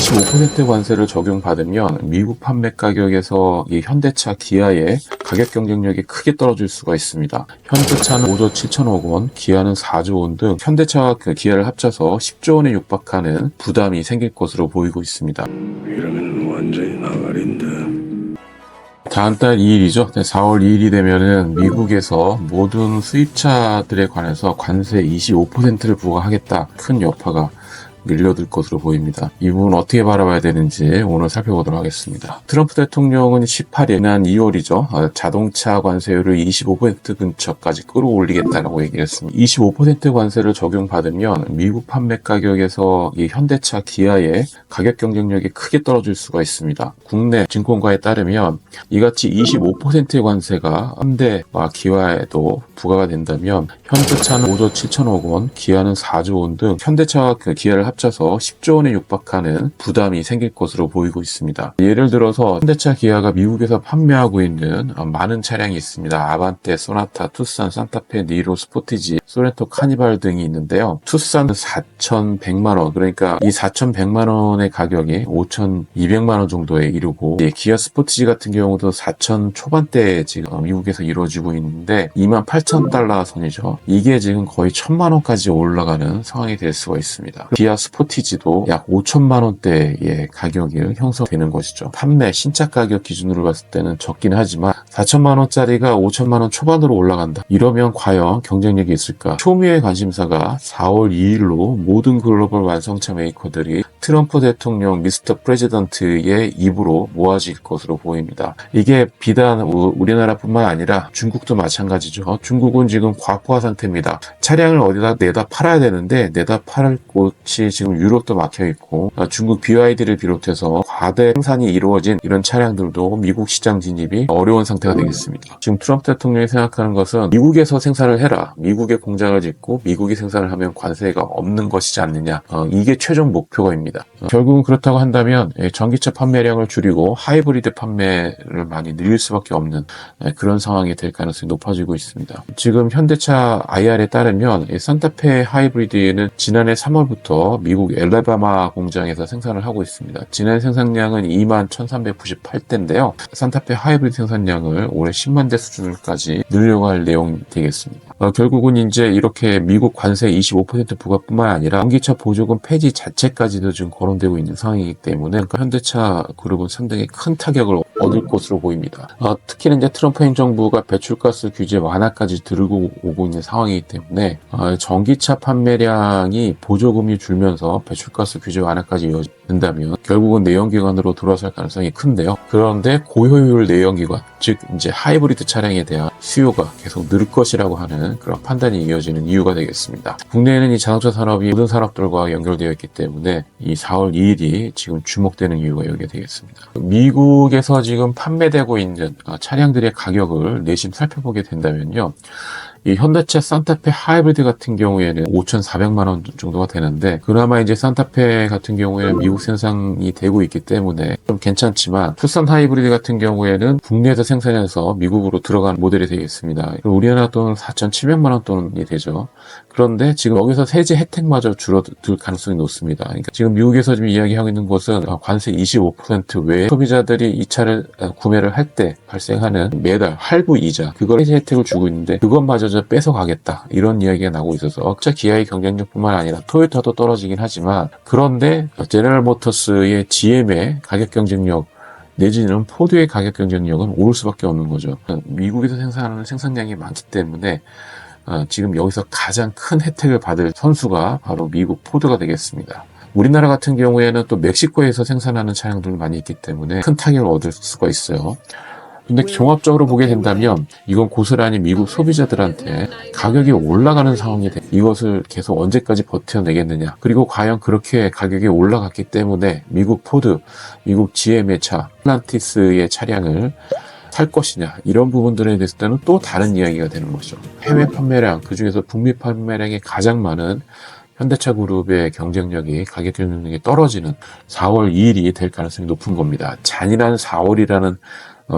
25% 관세를 적용받으면 미국 판매 가격에서 이 현대차, 기아의 가격 경쟁력이 크게 떨어질 수가 있습니다. 현대차는 5조 7천억 원, 기아는 4조 원 등 현대차와 기아를 합쳐서 10조 원에 육박하는 부담이 생길 것으로 보이고 있습니다. 이러면 완전히 나가린다. 다음 달 2일이죠. 4월 2일이 되면은 미국에서 모든 수입차들에 관해서 관세 25%를 부과하겠다. 큰 여파가 밀려들 것으로 보입니다. 이 부분 어떻게 바라봐야 되는지 오늘 살펴보도록 하겠습니다. 트럼프 대통령은 18일, 지난 2월이죠. 자동차 관세율을 25% 근처까지 끌어올리겠다라고 얘기를 했습니다. 25% 관세를 적용받으면 미국 판매 가격에서 이 현대차, 기아의 가격 경쟁력이 크게 떨어질 수가 있습니다. 국내 증권가에 따르면 이같이 25%의 관세가 현대와 기아에도 부과가 된다면 현대차는 5조 7천억 원, 기아는 4조 원 등 현대차와 기아를 합쳐서 10조 원에 육박하는 부담이 생길 것으로 보이고 있습니다. 예를 들어서 현대차, 기아가 미국에서 판매하고 있는 많은 차량이 있습니다. 아반떼, 소나타, 투싼, 산타페, 니로, 스포티지, 소렌토, 카니발 등이 있는데요. 투싼은 4,100만 원, 그러니까 이 4,100만 원의 가격이 5,200만 원 정도에 이르고, 기아 스포티지 같은 경우도 4,000 초반대에 지금 미국에서 이루어지고 있는데 28,000달러 선이죠. 이게 지금 거의 1,000만 원까지 올라가는 상황이 될 수가 있습니다. 기아 스포티지도 약 5천만 원대의 가격이 형성되는 것이죠. 판매 신차 가격 기준으로 봤을 때는 적긴 하지만 4천만 원짜리가 5천만 원 초반으로 올라간다. 이러면 과연 경쟁력이 있을까? 초미의 관심사가 4월 2일로 모든 글로벌 완성차 메이커들이 트럼프 대통령 미스터 프레지던트의 입으로 모아질 것으로 보입니다. 이게 비단 우리나라뿐만 아니라 중국도 마찬가지죠. 중국은 지금 과포화 상태입니다. 차량을 어디다 내다 팔아야 되는데 내다 팔 곳이 지금 유럽도 막혀 있고, 중국 BYD를 비롯해서 과대 생산이 이루어진 이런 차량들도 미국 시장 진입이 어려운 상태가 되겠습니다. 지금 트럼프 대통령이 생각하는 것은 미국에서 생산을 해라, 미국에 공장을 짓고 미국이 생산을 하면 관세가 없는 것이지 않느냐, 이게 최종 목표입니다. 결국은 그렇다고 한다면 전기차 판매량을 줄이고 하이브리드 판매를 많이 늘릴 수밖에 없는 그런 상황이 될 가능성이 높아지고 있습니다. 지금 현대차 IR에 따르면 산타페 하이브리드는 지난해 3월부터 미국 엘라바마 공장에서 생산을 하고 있습니다. 지난 생산량은 21,398대인데요. 산타페 하이브리드 생산량을 올해 10만 대 수준까지 늘려고 할 내용이 되겠습니다. 결국은 이제 이렇게 미국 관세 25% 부과뿐만 아니라 전기차 보조금 폐지 자체까지도 지금 거론되고 있는 상황이기 때문에 현대차 그룹은 상당히 큰 타격을 얻을 것으로 보입니다. 특히나 이제 트럼프 행정부가 배출가스 규제 완화까지 들고 오고 있는 상황이기 때문에 전기차 판매량이 보조금이 줄면서 배출가스 규제 완화까지 이어진다면 결국은 내연기관으로 돌아설 가능성이 큰데요. 그런데 고효율 내연기관, 즉 이제 하이브리드 차량에 대한 수요가 계속 늘 것이라고 하는 그런 판단이 이어지는 이유가 되겠습니다. 국내에는 이 자동차 산업이 모든 산업들과 연결되어 있기 때문에 이 4월 2일이 지금 주목되는 이유가 여기에 되겠습니다. 미국에서 지금 판매되고 있는 차량들의 가격을 내심 살펴보게 된다면요. 이 현대차 산타페 하이브리드 같은 경우에는 5,400만 원 정도가 되는데, 그나마 이제 산타페 같은 경우에는 미국 생산이 되고 있기 때문에 좀 괜찮지만, 투싼 하이브리드 같은 경우에는 국내에서 생산해서 미국으로 들어간 모델이 되겠습니다. 우리나라 돈은 4,700만 원 돈이 되죠. 그런데 지금 여기서 세제 혜택마저 줄어들 가능성이 높습니다. 그러니까 지금 미국에서 지금 이야기하고 있는 것은 관세 25% 외에 소비자들이 이 차를 구매를 할 때 발생하는 매달 할부 이자, 그걸 세제 혜택을 주고 있는데 그것마저 뺏어가겠다, 이런 이야기가 나오고 있어서 기아의 경쟁력뿐만 아니라 토요타도 떨어지긴 하지만, 그런데 제너럴 모터스의 GM의 가격 경쟁력 내지는 포드의 가격 경쟁력은 오를 수밖에 없는 거죠. 미국에서 생산하는 생산량이 많기 때문에 지금 여기서 가장 큰 혜택을 받을 선수가 바로 미국 포드가 되겠습니다. 우리나라 같은 경우에는 또 멕시코에서 생산하는 차량들이 많이 있기 때문에 큰 타격을 얻을 수가 있어요. 근데 종합적으로 보게 된다면 이건 고스란히 미국 소비자들한테 가격이 올라가는 상황이 돼. 이것을 계속 언제까지 버텨내겠느냐. 그리고 과연 그렇게 가격이 올라갔기 때문에 미국 포드, 미국 GM의 차, 셀란티스의 차량을 살 것이냐, 이런 부분들에 대해서 때는 또 다른 이야기가 되는 거죠. 해외 판매량, 그중에서 북미 판매량이 가장 많은 현대차 그룹의 경쟁력이, 가격 경쟁력이 떨어지는 4월 2일이 될 가능성이 높은 겁니다. 잔인한 4월이라는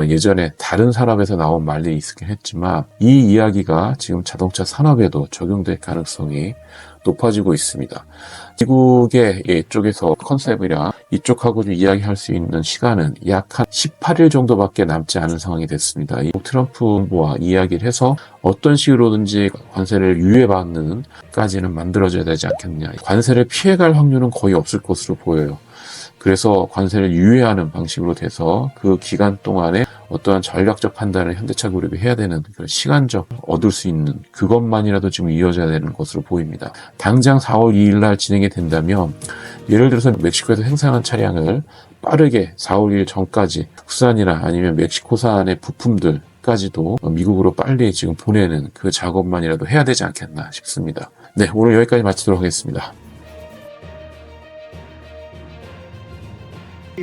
예전에 다른 산업에서 나온 말들이 있긴 했지만 이 이야기가 지금 자동차 산업에도 적용될 가능성이 높아지고 있습니다. 미국의 이쪽에서 컨셉이랑 이쪽하고 좀 이야기할 수 있는 시간은 약 한 18일 정도밖에 남지 않은 상황이 됐습니다. 이 트럼프 후보와 이야기를 해서 어떤 식으로든지 관세를 유예받는 까지는 만들어져야 되지 않겠느냐. 관세를 피해갈 확률은 거의 없을 것으로 보여요. 그래서 관세를 유예하는 방식으로 돼서 그 기간 동안에 어떠한 전략적 판단을 현대차 그룹이 해야 되는 그런 시간적 얻을 수 있는 그것만이라도 지금 이어져야 되는 것으로 보입니다. 당장 4월 2일 날 진행이 된다면 예를 들어서 멕시코에서 생산한 차량을 빠르게 4월 2일 전까지 국산이나 아니면 멕시코산의 부품들까지도 미국으로 빨리 지금 보내는 그 작업만이라도 해야 되지 않겠나 싶습니다. 네, 오늘 여기까지 마치도록 하겠습니다.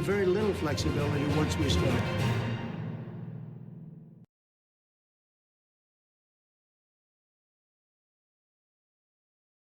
Very little flexibility once we start.